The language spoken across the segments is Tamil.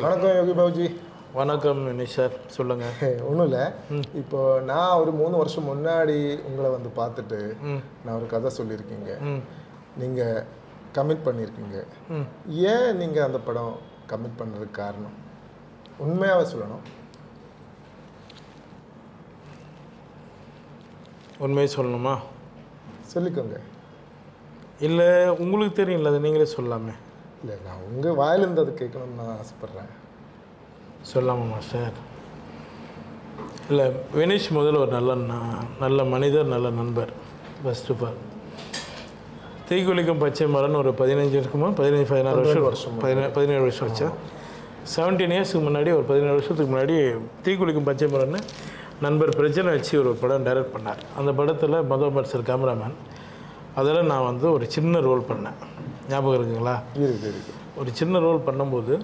வணக்கம் யோகி பாபுஜி. வணக்கம் சார், சொல்லுங்கள். ஒன்றும் இல்லை, இப்போ நான் ஒரு 3 வருஷம் முன்னாடி உங்களை வந்து பார்த்துட்டு நான் ஒரு கதை சொல்லியிருக்கீங்க. நீங்கள் கமிட் பண்ணியிருக்கீங்க. ஏன் நீங்கள் அந்த படம் கமிட் பண்ணுறதுக்கு காரணம் உண்மையாகவே சொல்லணும்? உண்மையை சொல்லணுமா? சொல்லிக்கோங்க. இல்லை உங்களுக்கு தெரியும்ல, அது நீங்களே சொல்லாமே. இல்லை, நான் உங்கள் வாயிலிருந்து அது கேட்கணும்னு நான் ஆசைப்பட்றேன். சொல்லாமா சார்? இல்லை, வினேஷ் முதல்ல ஒரு நல்ல மனிதர், நல்ல நண்பர். ஃபர்ஸ்ட் ஆஃப் ஆல் தீக்குளிக்கும் பச்சை மரம்னு ஒரு 15 இருக்குமா, 16 வருஷம் 17 வருஷம் வச்சா, 17 இயர்ஸுக்கு முன்னாடி, ஒரு 17 வருஷத்துக்கு முன்னாடி தீக்குளிக்கும் பச்சை மரம்னு நண்பர் பிரச்சனை வச்சு ஒரு படம் டைரக்ட் பண்ணார். அந்த படத்தில் மதோபர் சார் கேமராமேன். அதில் நான் வந்து ஒரு சின்ன ரோல் பண்ணேன். ஞாபகம் இருக்குங்களா? இருக்கு. ஒரு சின்ன ரோல் பண்ணும்போது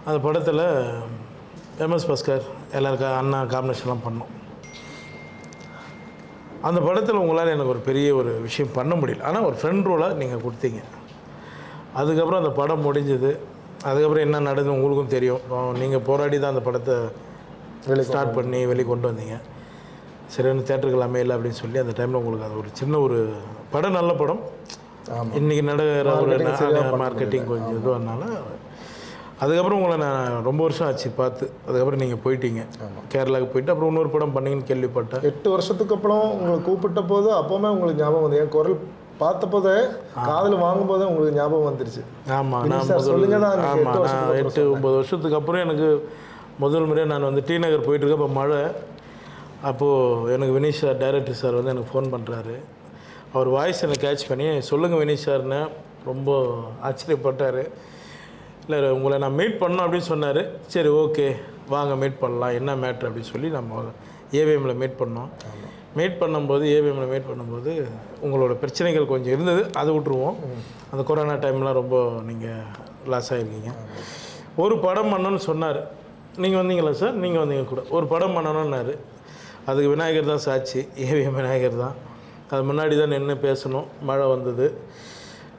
அந்த படத்தில் எம்எஸ் பாஸ்கர் எல்லாருக்கும் அண்ணா காம்பினேஷன்லாம் பண்ணோம். அந்த படத்தில் உங்களால் எனக்கு ஒரு பெரிய ஒரு விஷயம் பண்ண முடியல. ஆனால் ஒரு ஃப்ரெண்ட் ரோலாக நீங்கள் கொடுத்தீங்க. அதுக்கப்புறம் அந்த படம் முடிஞ்சது. அதுக்கப்புறம் என்ன நடந்தது உங்களுக்கும் தெரியும். நீங்கள் போராடி தான் அந்த படத்தை ஸ்டார்ட் பண்ணி வெளியே கொண்டு வந்தீங்க. சரியான தேட்டருக்கு அமையலை அப்படின்னு சொல்லி அந்த டைமில் உங்களுக்கு அது ஒரு சின்ன ஒரு படம், நல்ல படம். இன்றைக்கி நடக்கிற ஒரு மார்க்கெட்டிங் கொஞ்சம் இதுவானால அதுக்கப்புறம் உங்களை நான் ரொம்ப வருஷம் ஆச்சு பார்த்து. அதுக்கப்புறம் நீங்கள் போயிட்டீங்க கேரளாவுக்கு போயிட்டு, அப்புறம் இன்னொரு படம் பண்ணீங்கன்னு கேள்விப்பட்டேன். 8 வருஷத்துக்கு அப்புறம் உங்களை கூப்பிட்ட போது அப்போவுமே உங்களுக்கு ஞாபகம் வந்து, என் குரல் பார்த்த போதே காதில் வாங்கும் போதே உங்களுக்கு ஞாபகம் வந்துருச்சு. ஆமாம், நான் 8-9 வருஷத்துக்கு அப்புறம் எனக்கு முதல் முறையாக நான் வந்து டி நகர் போயிட்டுருக்கேன். இப்போ மழை. அப்போது எனக்கு வினீஷ் சார், டைரக்டர் சார் வந்து எனக்கு ஃபோன் பண்ணுறாரு. அவர் வாய்ஸ் எனக்கு கேட்ச் பண்ணி, சொல்லுங்கள் வினீஷ் சார்னு ரொம்ப ஆச்சரியப்பட்டார். இல்லை, உங்களை நான் மீட் பண்ணோம் அப்படின்னு சொன்னார். சரி, ஓகே வாங்க மீட் பண்ணலாம், என்ன மேட்ரு அப்படின்னு சொல்லி நம்ம ஏவிஎம்மில் மீட் பண்ணோம். ஏவிஎம்மில் மீட் பண்ணும்போது உங்களோட பிரச்சனைகள் கொஞ்சம் இருந்தது, அதை விட்டுருவோம். அந்த கொரோனா டைம்லாம் ரொம்ப நீங்கள் லாஸ் ஆகிருக்கீங்க. ஒரு படம் பண்ணணும்னு சொன்னார். நீங்கள் வந்தீங்களா சார்? நீங்கள் வந்தீங்க கூட. ஒரு படம் பண்ணணுன்னாரு. அதுக்கு விநாயகர் தான் சாட்சி. ஏவிஎம் விநாயகர் தான். அது முன்னாடி தான் நின்று பேசணும். மழை வந்தது.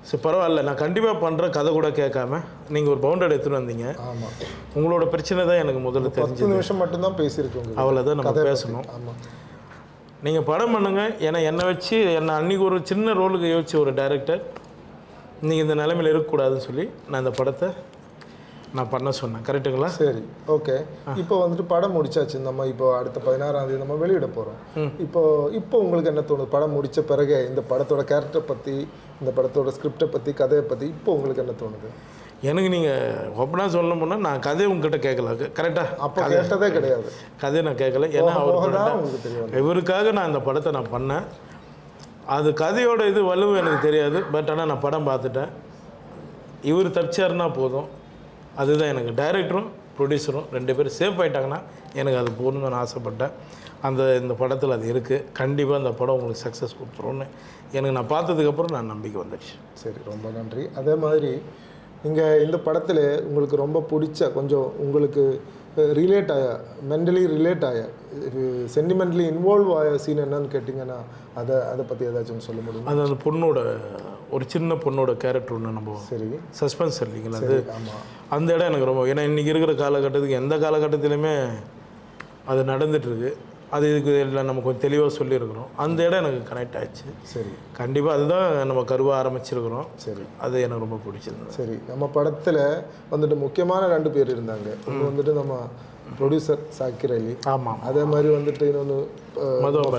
சரி, பரவாயில்ல, நான் கண்டிப்பாக பண்ணுறேன், கதை கூட கேட்காம. நீங்கள் ஒரு பவுண்டர் எடுத்துகிட்டு வந்தீங்க. ஆமாம், உங்களோட பிரச்சனை தான் எனக்கு முதல்ல தெரிஞ்சு. 10 நிமிஷம் மட்டும்தான் பேசியிருக்கோங்க. அவ்வளோதான் நம்ம பேசணும். ஆமாம், நீங்கள் படம் பண்ணுங்கள். ஏன்னா என்னை வச்சு, என்னை அன்றைக்கி ஒரு சின்ன ரோலுக்கு யோசிச்சு ஒரு டைரக்டர் நீங்கள் இந்த நிலைமையில் இருக்கக்கூடாதுன்னு சொல்லி நான் இந்த படத்தை நான் பண்ண சொன்னேன். கரெக்டுங்களா? சரி, ஓகே. இப்போ வந்துட்டு படம் முடிச்சாச்சு. நம்ம இப்போ அடுத்த 16ஆம் தேதி நம்ம வெளியிட போகிறோம். இப்போ உங்களுக்கு என்ன தோணுது? படம் முடித்த பிறகு இந்த படத்தோட கேரக்டர் பற்றி, இந்த படத்தோட ஸ்கிரிப்டை பற்றி, கதையை பற்றி இப்போ உங்களுக்கு என்ன தோணுது? எனக்கு நீங்கள் ஓப்பனாக சொல்ல போனால், நான் கதையை உங்ககிட்ட கேட்கல. கரெக்டாக அப்போ கேட்டதே கிடையாது. கதையை நான் கேட்கல. ஏன்னா உங்களுக்கு தெரியும், இவருக்காக நான் இந்த படத்தை நான் பண்ணேன். அது கதையோட இது வலுவு எனக்கு தெரியாது. பட் ஆனால் நான் படம் பார்த்துட்டேன். இவர் தப்பிச்சாருன்னா போதும். அதுதான் எனக்கு. டைரக்டரும் ப்ரொடியூசரும் 2 பேரும் சேஃப் ஆகிட்டாங்கன்னா எனக்கு அது போகணுன்னு நான் ஆசைப்பட்டேன். இந்த படத்தில் அது இருக்குது. கண்டிப்பாக அந்த படம் உங்களுக்கு சக்ஸஸ் கொடுத்துருன்னு எனக்கு நான் பார்த்ததுக்கப்புறம் நான் நம்பிக்கை வந்துடுச்சு. சரி, ரொம்ப நன்றி. அதே மாதிரி நீங்கள் இந்த படத்தில் உங்களுக்கு ரொம்ப பிடிச்ச, கொஞ்சம் உங்களுக்கு ரிலேட் ஆய, மென்டலி ரிலேட் ஆய, சென்டிமெண்ட்லி இன்வால்வ் ஆய சீன் என்னன்னு கேட்டிங்கன்னா அதை பற்றி ஏதாச்சும் சொல்ல முடியும்? அது அந்த பொண்ணோட, ஒரு சின்ன பொண்ணோட கேரக்டர் ஒன்று நம்ம. சரி, சஸ்பென்ஸ் இல்லைங்களா அது? அந்த இடம் எனக்கு ரொம்ப, ஏன்னா இன்றைக்கி இருக்கிற காலகட்டத்துக்கு எந்த காலகட்டத்திலையுமே அது நடந்துகிட்ருக்கு. அது இதுக்கு எல்லாம் நம்ம கொஞ்சம் தெளிவாக சொல்லியிருக்கிறோம். அந்த இடம் எனக்கு கனெக்ட் ஆகிடுச்சு. சரி, கண்டிப்பாக அதுதான் நம்ம கருவாக ஆரம்பிச்சிருக்கிறோம். சரி, அது எனக்கு ரொம்ப பிடிச்சிருந்தது. சரி, நம்ம படத்தில் வந்துட்டு முக்கியமான 2 பேர் இருந்தாங்க. ஒன்று வந்துட்டு நம்ம ப்ரொடியூசர் சாக்கிர் அலி. ஆமாம். அதே மாதிரி வந்துட்டு இன்னொன்று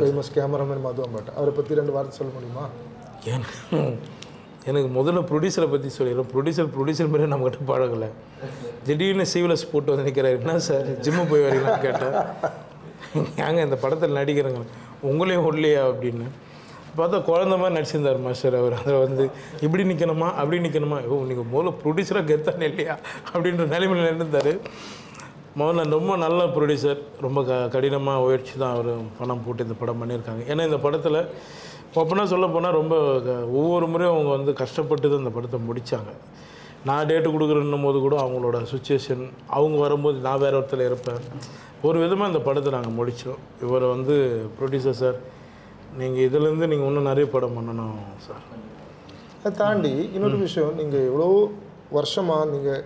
ஃபேமஸ் கேமராமேன் மது அம்பாட். அவரை பற்றி 2 வார்த்தை சொல்ல முடியுமா? எனக்கு முதல்ல ப்ரொடியூசரை பற்றி சொல்லிடுறோம். ப்ரொடியூசர் மாதிரி நம்மகிட்ட பழகலை. திடீர்னு சீவலஸ் போட்டு வந்து நிற்கிறாரு. என்ன சார் ஜிம்மு போய் வரீங்களான்னு கேட்டேன். ஏங்க இந்த படத்தில் நடிக்கிறேங்க, உங்களையும் உள்ளையா அப்படின்னு பார்த்தா குழந்த மாதிரி நடிச்சிருந்தார் மாஸ்டர். அவர் அதில் வந்து இப்படி நிற்கணுமா, அப்படி நிற்கணுமா, நீங்கள் முதல்ல ப்ரொடியூசராக கெத்தானே இல்லையா அப்படின்ற நிலைமையில் இருந்தார். முதல்ல ரொம்ப நல்ல ப்ரொடியூசர். ரொம்ப கடினமாக முயற்சி தான் அவர் பணம் போட்டு இந்த படம் பண்ணியிருக்காங்க. ஏன்னா இந்த படத்தில் ஓப்பனாக சொல்ல போனால் ரொம்ப ஒவ்வொரு முறையும் அவங்க வந்து கஷ்டப்பட்டு தான் இந்த படத்தை முடித்தாங்க. நான் டேட்டு கொடுக்குறேன்னும் போது கூட அவங்களோட சுச்சுவேஷன், அவங்க வரும்போது நான் வேறு ஒருத்தர் இருப்பேன். ஒரு விதமாக இந்த படத்தை நாங்கள் முடித்தோம். இவரை வந்து ப்ரொடியூசர் சார், நீங்கள் இதிலேருந்து நீங்கள் இன்னும் நிறைய படம் பண்ணணும் சார். அதை தாண்டி இன்னொரு விஷயம், நீங்கள் எவ்வளோ வருஷமாக நீங்கள்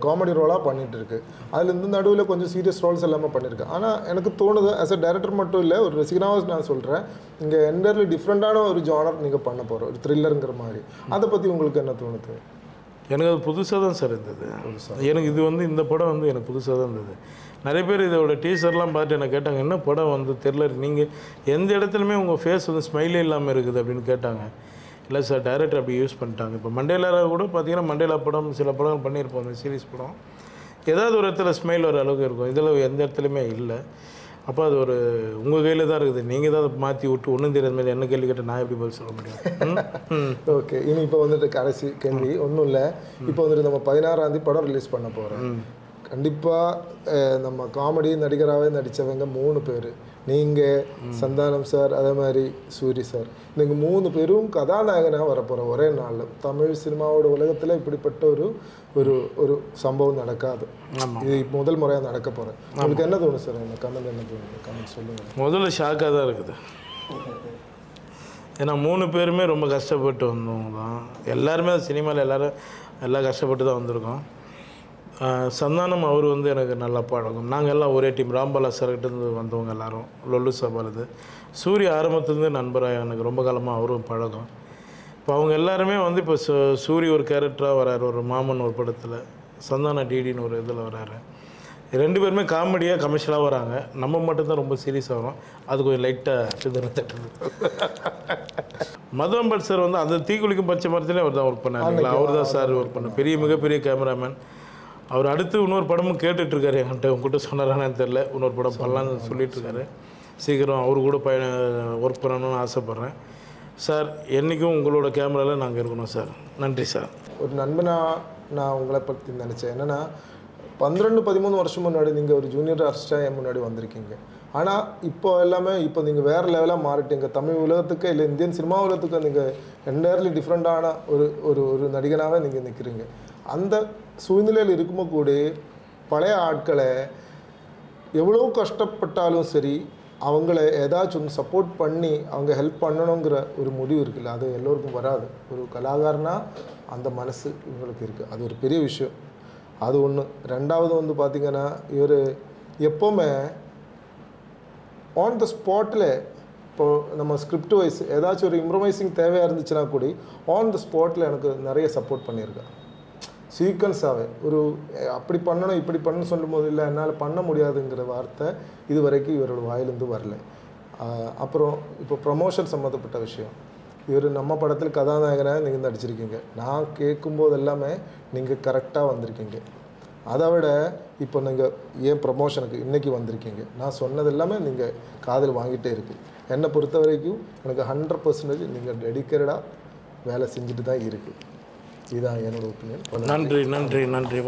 காமெடி ரோலாக பண்ணிகிட்டு இருக்கு. அதுலேருந்து நடுவில் கொஞ்சம் சீரியஸ் ரோல்ஸ் எல்லாமே பண்ணியிருக்கேன். ஆனால் எனக்கு தோணுது ஆஸ் அ டைரக்டர் மட்டும் இல்லை, ஒரு ரசிகனாக நான் சொல்கிறேன், இங்கே என்டையர்லி டிஃப்ரெண்ட்டான ஒரு ஜானர் நீங்கள் பண்ண போகிற ஒரு த்ரில்லருங்கிற மாதிரி. அதை பற்றி உங்களுக்கு என்ன தோணுது? எனக்கு அது புதுசாக தான் சார் இருந்தது. எனக்கு இது வந்து இந்த படம் வந்து எனக்கு புதுசாக தான் இருந்தது. நிறைய பேர் இதோட டீசர்லாம் பார்த்து என்ன கேட்டாங்க, என்ன படம் வந்து தெரில, நீங்கள் எந்த இடத்துலையுமே உங்கள் ஃபேஸ் வந்து ஸ்மைலே இல்லாமல் இருக்குது அப்படின்னு கேட்டாங்க. இல்லை சார், டைரக்டர் அப்படி யூஸ் பண்ணிட்டாங்க. இப்போ மண்டேலா கூட பார்த்தீங்கன்னா மண்டேலா படம் சில படம் பண்ணியிருப்போம், அந்த சீரிஸ் படம் ஏதாவது ஒரு இடத்துல ஸ்மைல் வர அளவுக்கு இருக்கும். இதில் எந்த இடத்துலையுமே இல்லை. அப்போ அது ஒரு உங்கள் கையில் தான் இருக்குது. நீங்கள் தான் அதை மாற்றி விட்டு ஒன்றும் தெரியாத மாதிரி என்ன கேள்வி கேட்டால் நான் எப்படி பதில் சொல்ல முடியும்? ஓகே, இனி இப்போ வந்துட்டு கடைசி கேள்வி ஒன்றும் இல்லை. இப்போ வந்துட்டு நம்ம 16ஆம் தேதி படம் ரிலீஸ் பண்ண போகிறோம். கண்டிப்பாக நம்ம காமெடி நடிகராகவே நடித்தவங்க 3 பேர், நீங்கள், சந்தானம் சார், அதே மாதிரி சூரி சார், நீங்கள் 3 பேரும் கதாநாயகனாக வரப்போகிற ஒரே நாள். தமிழ் சினிமாவோட உலகத்தில் இப்படிப்பட்ட ஒரு ஒரு ஒரு சம்பவம் நடக்காது. இது முதல் முறையாக நடக்க போகிறேன். உங்களுக்கு என்ன தோணும் சார்? இந்த கமெண்ட் என்ன தோணுது? கமெண்ட் சொல்லுங்கள். முதல்ல ஷாக்காக தான் இருக்குது. ஏன்னா 3 பேருமே ரொம்ப கஷ்டப்பட்டு வந்தவங்க தான். எல்லாருமே சினிமாவில் எல்லாம் கஷ்டப்பட்டு தான் வந்திருக்கோம். சந்தானம் அவர் வந்து எனக்கு நல்லா பழகும். நாங்கள் எல்லாம் ஒரே டீம். ராம்பாலா சார்கிட்டேருந்து வந்தவங்க எல்லோரும், லொல்லு சபாலது. சூரிய ஆரம்பத்துலேருந்து நண்பராக எனக்கு ரொம்ப காலமாக அவரும் பழகும். இப்போ அவங்க எல்லாருமே வந்து இப்போ சூரிய ஒரு கேரக்டராக வராரு, ஒரு மாமன் ஒரு படத்தில், சந்தானம் டிடின்னு ஒரு இதில் வராரு. 2 பேருமே காமெடியாக கமர்ஷியலாக வராங்க. நம்ம மட்டும்தான் ரொம்ப சீரியஸாக வரும். அது கொஞ்சம் லைட்டாக சிதற தட்டுது. மதுவம்பட் சார் வந்து அந்த தீக்குளிக்கும் பச்சை மரத்துலேயே அவர் தான் ஒர்க் பண்ணார். அவர் தான் சார் ஒர்க் பண்ணார். மிகப்பெரிய கேமராமேன். அவர் அடுத்து இன்னொரு படமும் கேட்டுட்ருக்காரு என்கிட்ட. உங்கள்கிட்ட சொன்னாரானு தெரில. இன்னொரு படம் பண்ணலான்னு சொல்லிகிட்ருக்காரு. சீக்கிரம் அவர் கூட ஒர்க் பண்ணணும்னு ஆசைப்பட்றேன். சார், என்றைக்கும் உங்களோட கேமராவில் நாங்கள் இருக்கணும் சார். நன்றி சார். ஒரு நண்பனாக நான் உங்களை பற்றி நினச்சேன். என்னென்னா 12-13 வருஷம் முன்னாடி நீங்கள் ஒரு ஜூனியர் ஆர்டிஸ்டாக என் முன்னாடி வந்திருக்கீங்க. ஆனால் இப்போ எல்லாமே இப்போ நீங்கள் வேறு லெவலாக மாறிட்டீங்க. தமிழ் உலகத்துக்கு இல்லை இந்தியன் சினிமா உலகத்துக்கு நீங்கள் என்டையர்லி டிஃப்ரெண்ட்டான ஒரு ஒரு ஒரு நடிகனாக நீங்கள் நிற்கிறீங்க. அந்த சூழ்நிலையில் இருக்கும்போது கூட பழைய ஆட்களை எவ்வளோ கஷ்டப்பட்டாலும் சரி அவங்கள ஏதாச்சும் ஒன்று சப்போர்ட் பண்ணி அவங்க ஹெல்ப் பண்ணணுங்கிற ஒரு முடிவு இருக்குல்ல, அது எல்லோருக்கும் வராது. ஒரு கலாகாரனா அந்த மனசு இவங்களுக்கு இருக்குது. அது ஒரு பெரிய விஷயம். அது ஒன்று. ரெண்டாவது வந்து பார்த்திங்கன்னா, இவர் எப்போவுமே ஆன் த ஸ்பாட்டில், இப்போது நம்ம ஸ்கிரிப்ட் வைஸ் ஏதாச்சும் ஒரு இம்ப்ரவைசிங் தேவையாக இருந்துச்சுன்னா கூட ஆன் த ஸ்பாட்டில் எனக்கு நிறைய சப்போர்ட் பண்ணியிருக்கேன். சீக்வன்ஸாகவே ஒரு அப்படி பண்ணணும் இப்படி பண்ணணும்னு சொல்லும்போது இல்லை என்னால் பண்ண முடியாதுங்கிற வார்த்தை இது வரைக்கும் இவரோட வாயிலிருந்து வரல. அப்புறம் இப்போ ப்ரமோஷன் சம்மந்தப்பட்ட விஷயம், இவர் நம்ம படத்தில் கதாநாயகனாக நீங்கள் நடிச்சிருக்கீங்க. நான் கேட்கும்போது எல்லாமே நீங்கள் கரெக்டாக வந்திருக்கீங்க. அதை விட இப்போ நீங்கள் ஏன் ப்ரமோஷனுக்கு இன்றைக்கி வந்திருக்கீங்க, நான் சொன்னது எல்லாமே நீங்கள் காதில் வாங்கிட்டே இருக்குது. என்னை பொறுத்த வரைக்கும் எனக்கு 100% நீங்கள் டெடிக்கேட்டடாக வேலை செஞ்சுட்டு தான் இருக்குது. இதுதான் என்னோட ஒப்பீனியன். நன்றி.